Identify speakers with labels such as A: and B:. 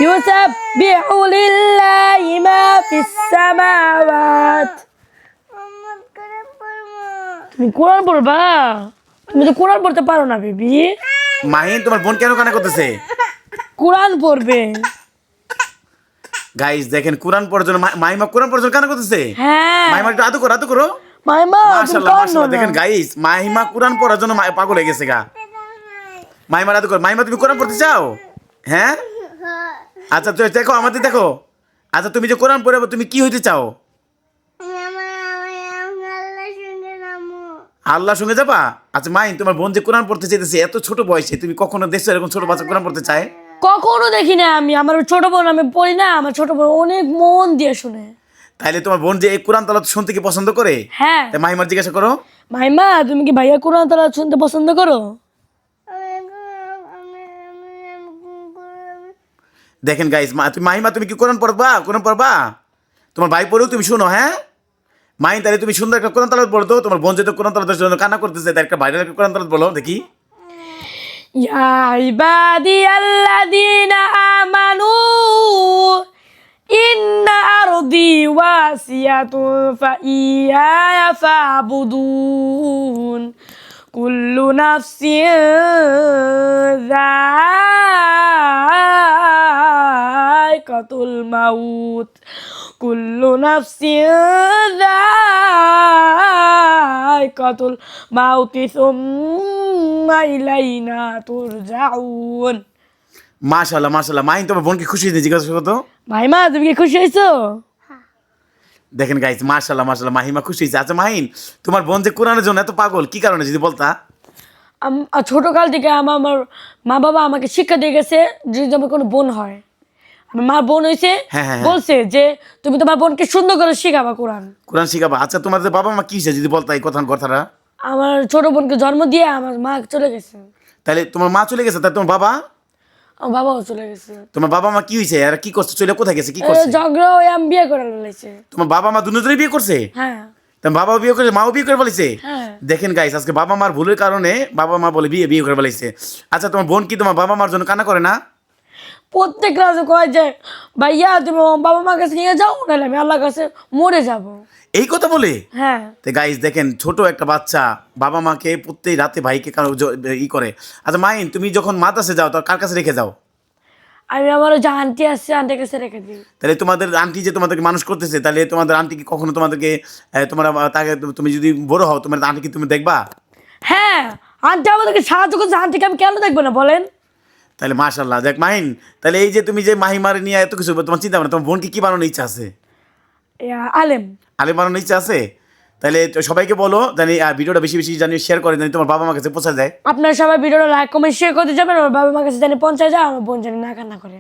A: ইউসাব্বিহু লিল্লাহি মা ফিস সামাওয়াত। তুমি কোরআন পড়বা? তুমি তো কোরআন পড়তে পারো না বেবি।
B: মাহিন তোমার বোন কেন কান্না করতেছে?
A: কোরআন পড়বে।
B: গাইস দেখেন কোরআন পড়ার জন্য মাহিমা কোরআন পড়ার জন্য কান্না করতেছে।
A: হ্যাঁ
B: মাহিমা একটু আদু করো।
A: মাইমা
B: মাশাআল্লাহ মাশাআল্লাহ দেখেন গাইস মাহিমা কোরআন পড়ার জন্য পাগল হয়ে গেছে গা। মাহিমা আদু করো। মাহিমা তুমি কোরআন পড়তে চাও? হ্যাঁ আচ্ছা তুই দেখো আমাদের দেখো। আচ্ছা তুমি যে কোরআন পড়বে তুমি কি হইতে চাও? আল্লাহর সঙ্গে যাবা? আচ্ছা মাহিন তোমার বোন যে কোরআন পড়তে চাইতেছে এত ছোট বয়সে, তুমি কখনো দেখছো এরকম ছোট বাচ্চা কোরআন পড়তে চায়?
A: কখনো দেখি না আমি। আমার ছোট বোন, আমি পড়ি না, আমার ছোট বোন অনেক মন দিয়ে শুনে।
B: তাইলে তোমার বোন যে এই কোরআন তালাওয়াত শুনতে কি পছন্দ করে?
A: হ্যাঁ।
B: তাই মাহিমার জিজ্ঞাসা করো।
A: মাইমা তুমি কি ভাইয়া কোরআন তালাওয়াত শুনতে পছন্দ করো?
B: দেখেন গাইস তুমি মাহিমা তুমি কি কোরআন পড়বা? তোমার ভাই পড়েও তুমি শুনো। হ্যাঁ মাহিন তাহলে তুমি সুন্দর একটা কোরআন তালাওয়াত বলো তো। তোমার বোন যেহেতু কোরআন তালাওয়াতের জন্য কান্না করতেছে তাই একটা ভাইরাল একটা কোরআন তালাওয়াত বলো দেখি।
A: ইয়া ইবাদিয়াল্লাযীনা আমানু ইন্না আরদি ওয়াসিয়াতুন ফাইয়া ফাবুদুন কুল্লু নাফসিন যায়কাতুল মাউত কুল্লু নাফসিন যায়কাতুল মাউতি সুম্মা ইলাইনা তুরজাউন।
B: মাশাআল্লাহ মাশাআল্লাহ মাহিন তোমার বোনকে খুশি হয়েছে জিজ্ঞাসা করো তো।
A: মাইমা তুমি কি খুশি হয়েছো?
B: দেখেন গাইস মাশাআল্লাহ মাশাআল্লাহ মাহিমা খুশি হয়েছে। আচ্ছা মাহিন তোমার বোন যে কোরআনের জন্য এত পাগল কি কারণে যদি বলতা?
A: ছোটকাল থেকে আমার মা বাবা আমাকে শিক্ষা দিয়ে গেছে যদি আমার কোনো বোন হয়, আমার মা বোন হয়েছে, বলছে যে তুমি তোমার বোনকে সুন্দর করে শিখাবা কোরআন
B: শিখাবা। আচ্ছা তোমাদের বাবা মা কি হয়েছে যদি বলতা এই কথাটা?
A: আমার ছোট বোনকে জন্ম দিয়ে আমার মা চলে গেছে।
B: তাহলে তোমার মা চলে গেছে, তাই তোমার বাবা?
A: আমার বাবাও চলে গেছে।
B: তোমার বাবা মা কি হয়েছে আর কি করছে, চলে কোথায় গেছে, কি করছে?
A: ঝগড়া হয়ে আমি বিয়ে করে ফেলেছে।
B: তোমার বাবা মা দুজনেই বিয়ে করছে?
A: হ্যাঁ।
B: তোমার বাবাও বিয়ে করে মাও বিয়ে করে ফেলেছে?
A: হ্যাঁ।
B: দেখেন গাইস আজকে বাবা মার ভুলের কারণে বাবা মা বলে বিয়ে করে ফেলেছে। আচ্ছা তোমার বোন কি তোমার বাবা মার জন্য কান্না করে না?
A: প্রত্যেক রাতে কয় যে ভাইয়া তুমি বাবা মার কাছে নিয়ে যাও, নাহলে আমি আল্লাহর কাছে মরে যাব।
B: এই কথা বলে?
A: হ্যাঁ।
B: তো গাইস দেখেন ছোট একটা বাচ্চা বাবা মাকে প্রত্যেক রাতে ভাইকে করে। আচ্ছা মাইন তুমি যখন মাদ্রাসে যাও তখন কার কাছে রেখে যাও?
A: আমি আমার যে আন্টি আছে আন্টির কাছে রেখে দিই।
B: তাহলে তোমাদের আন্টি যে তোমাদেরকে মানুষ করতেছে, তাহলে তোমাদের আন্টি কি কখনো তোমাদেরকে তাকে তুমি যদি বড় হও তোমার আন্টি কি তুমি দেখবা?
A: হ্যাঁ আন্টি আমাদেরকে সাহায্য করছে, আন্টিকে আমি কেন দেখবো না বলেন?
B: তাহলে মাশাআল্লাহ দেখ মাহিন, তাহলে এই যে তুমি যে মাহিমার নিয়ে এত কিছু তোমার চিন্তা ভাবনা, তোমার বোনকে কি বানানোর ইচ্ছা আছে?
A: আলেম
B: বানানোর ইচ্ছা আছে? তাহলে সবাইকে বলো জানি ভিডিওটা বেশি বেশি জানি শেয়ার করে জানি তোমার বাবা মার কাছে পৌঁছে যায়।
A: আপনারা সবাই ভিডিওটা লাইক কমেন্ট শেয়ার করতে যাবেন, আমার বাবা মার কাছে জানি পৌঁছে যায়, আমার বোন জানি না কান্না করে।